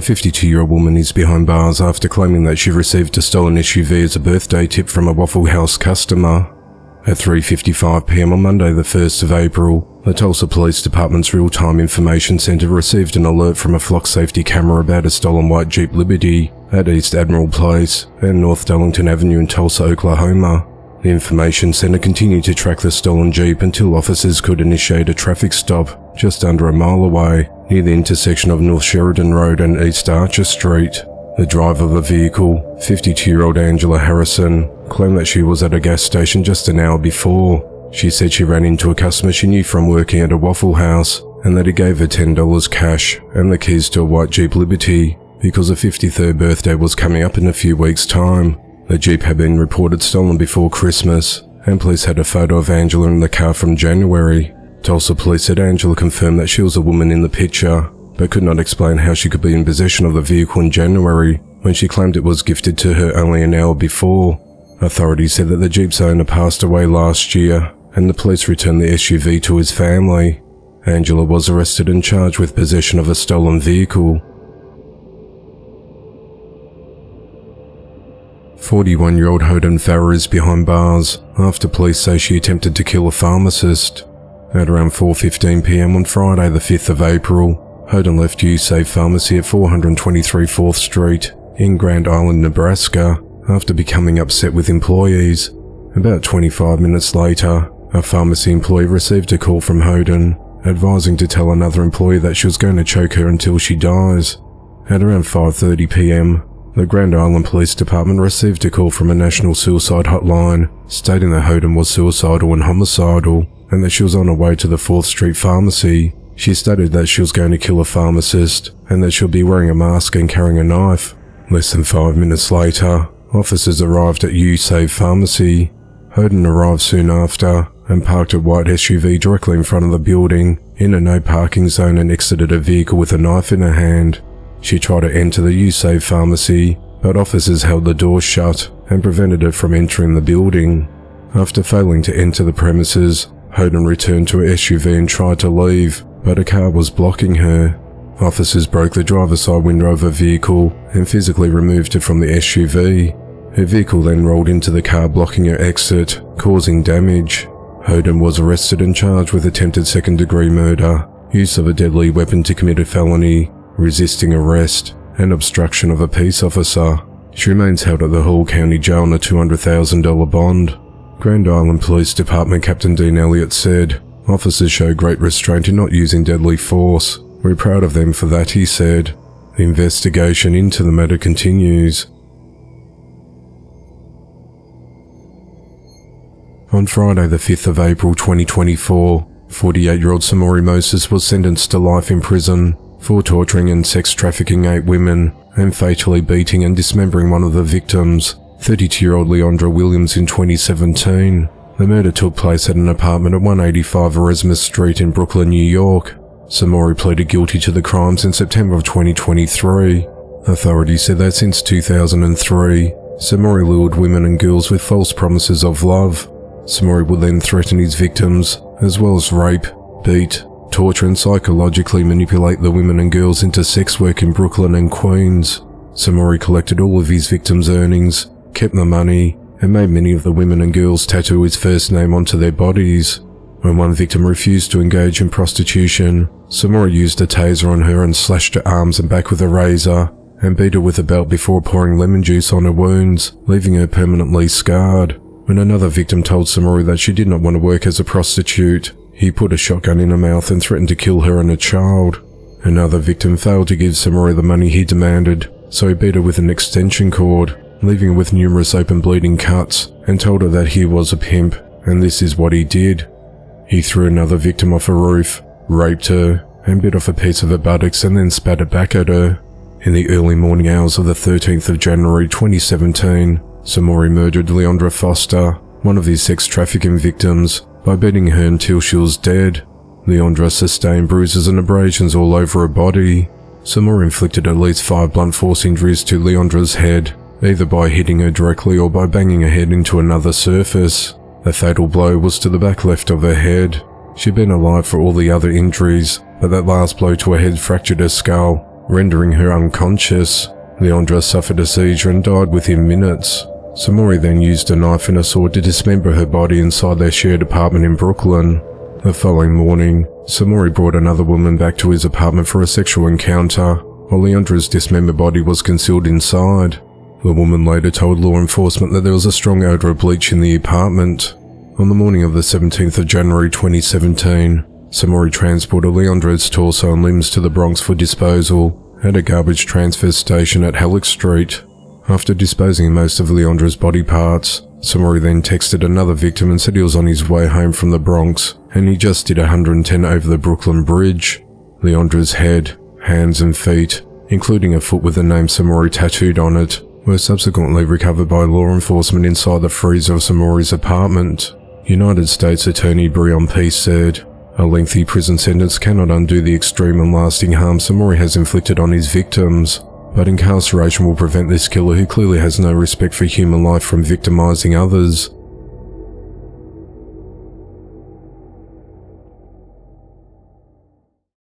52-year-old woman is behind bars after claiming that she received a stolen SUV as a birthday tip from a Waffle House customer. At 3:55 p.m. on Monday the 1st of April, the Tulsa Police Department's Real-Time Information Center received an alert from a flock safety camera about a stolen white Jeep Liberty at East Admiral Place and North Darlington Avenue in Tulsa, Oklahoma. The information center continued to track the stolen Jeep until officers could initiate a traffic stop just under a mile away near the intersection of North Sheridan Road and East Archer Street. The driver of the vehicle, 52-year-old Angela Harrison, claimed that she was at a gas station just an hour before. She said she ran into a customer she knew from working at a Waffle House and that he gave her $10 cash and the keys to a white Jeep Liberty because her 53rd birthday was coming up in a few weeks' time. The Jeep had been reported stolen before Christmas, and police had a photo of Angela in the car from January. Tulsa police said Angela confirmed that she was a woman in the picture, but could not explain how she could be in possession of the vehicle in January when she claimed it was gifted to her only an hour before. Authorities said that the Jeep's owner passed away last year, and the police returned the SUV to his family. Angela was arrested and charged with possession of a stolen vehicle. 41-year-old Holden Farrer is behind bars after police say she attempted to kill a pharmacist. At around 4:15 p.m. on Friday the 5th of April, Holden left USAVE Pharmacy at 423 4th Street in Grand Island, Nebraska, after becoming upset with employees. About 25 minutes later, a pharmacy employee received a call from Holden, advising to tell another employee that she was going to choke her until she dies. At around 5:30 p.m., the Grand Island Police Department received a call from a national suicide hotline stating that Holden was suicidal and homicidal and that she was on her way to the 4th Street Pharmacy. She stated that she was going to kill a pharmacist and that she'll be wearing a mask and carrying a knife. Less than 5 minutes later, officers arrived at USAVE Pharmacy. Holden arrived soon after and parked a white SUV directly in front of the building in a no parking zone and exited her vehicle with a knife in her hand. She tried to enter the USAVE Pharmacy, but officers held the door shut and prevented her from entering the building. After failing to enter the premises, Holden returned to her SUV and tried to leave, but a car was blocking her. Officers broke the driver's side window of her vehicle and physically removed her from the SUV. Her vehicle then rolled into the car, blocking her exit, causing damage. Holden was arrested and charged with attempted second-degree murder, use of a deadly weapon to commit a felony, resisting arrest, and obstruction of a peace officer. She remains held at the Hall County Jail on a $200,000 bond. Grand Island Police Department Captain Dean Elliott said, "Officers show great restraint in not using deadly force. We're proud of them for that," he said. The investigation into the matter continues. On Friday the 5th of April 2024, 48-year-old Samori Moses was sentenced to life in prison for torturing and sex trafficking 8 women and fatally beating and dismembering one of the victims, 32-year-old Leandra Williams, in 2017. The murder took place at an apartment at 185 Erasmus Street in Brooklyn, New York. Samori pleaded guilty to the crimes in September of 2023. Authorities said that since 2003, Samori lured women and girls with false promises of love. Samori would then threaten his victims, as well as rape, beat, torture and psychologically manipulate the women and girls into sex work in Brooklyn and Queens. Samori collected all of his victims' earnings, kept the money, and made many of the women and girls tattoo his first name onto their bodies. When one victim refused to engage in prostitution, Samori used a taser on her and slashed her arms and back with a razor, and beat her with a belt before pouring lemon juice on her wounds, leaving her permanently scarred. When another victim told Samori that she did not want to work as a prostitute, he put a shotgun in her mouth and threatened to kill her and her child. Another victim failed to give Samori the money he demanded, so he beat her with an extension cord, leaving her with numerous open bleeding cuts, and told her that he was a pimp, and this is what he did. He threw another victim off a roof, raped her, and bit off a piece of her buttocks and then spat it back at her. In the early morning hours of the 13th of January 2017, Samori murdered Leandra Foster, one of his sex trafficking victims, by beating her until she was dead. Leandra sustained bruises and abrasions all over her body. Samori inflicted at least 5 blunt force injuries to Leandra's head, either by hitting her directly or by banging her head into another surface. The fatal blow was to the back left of her head. She'd been alive for all the other injuries, but that last blow to her head fractured her skull, rendering her unconscious. Leandra suffered a seizure and died within minutes. Samori then used a knife and a sword to dismember her body inside their shared apartment in Brooklyn. The following morning, Samori brought another woman back to his apartment for a sexual encounter, while Leandra's dismembered body was concealed inside. The woman later told law enforcement that there was a strong odor of bleach in the apartment. On the morning of the 17th of January 2017, Samori transported Leandra's torso and limbs to the Bronx for disposal at a garbage transfer station at Halleck Street. After disposing of most of Leandra's body parts, Samori then texted another victim and said he was on his way home from the Bronx and he just did 110 over the Brooklyn Bridge. Leandra's head, hands and feet, including a foot with the name Samori tattooed on it, were subsequently recovered by law enforcement inside the freezer of Samori's apartment. United States Attorney Breon Peace said, "A lengthy prison sentence cannot undo the extreme and lasting harm Samori has inflicted on his victims, but incarceration will prevent this killer who clearly has no respect for human life from victimizing others.